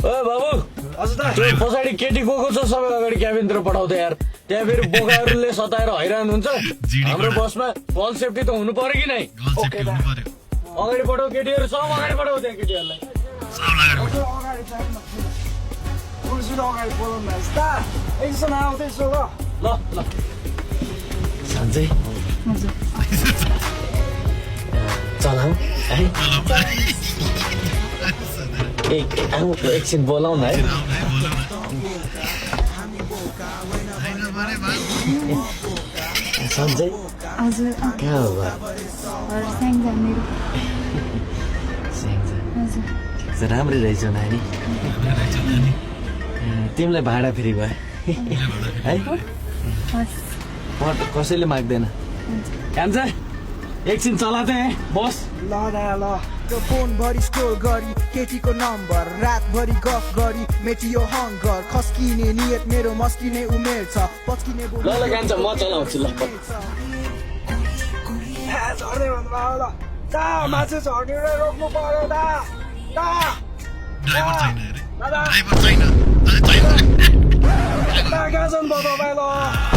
बाबु त्यो पछाडि केटी गएको छ सबै अगाडि क्याबिनतिर पठाउँदै यार त्यहाँ फेरि बोकाहरूले सताएर हैरान हुन्छ हाम्रो बसमा कल सेफ्टी त हुनु पर्यो कि नै अगाडि पठाऊ केटीहरू सब अगाडि पठाऊ त्यहाँ केटीहरूलाई ल ल सन्चै चलाऊ है एकछिन बोलाउ न है सन्चै हजुर कहाँ हो राम्रै रहेछौ नानी तिमीलाई भाडा फेरि भयो है कसैले माग्दैन कान्छ एकछिन चलाते बस ल ल फोन भरि स्क्रोल गरी केटीको नम्बर रातभरि गफ गरी मेटियो हङ्गर खस्किने नियत मेरो मस्किने उमेर छ पस्किने ल ल कान्छ म चलाउँछु ल झर्दै भन्नुभयो ल दा माछा झर्ने रोक्नु पर्यो दा ड्राइभर छैन कहाँ जानु भयो तपाईँ ल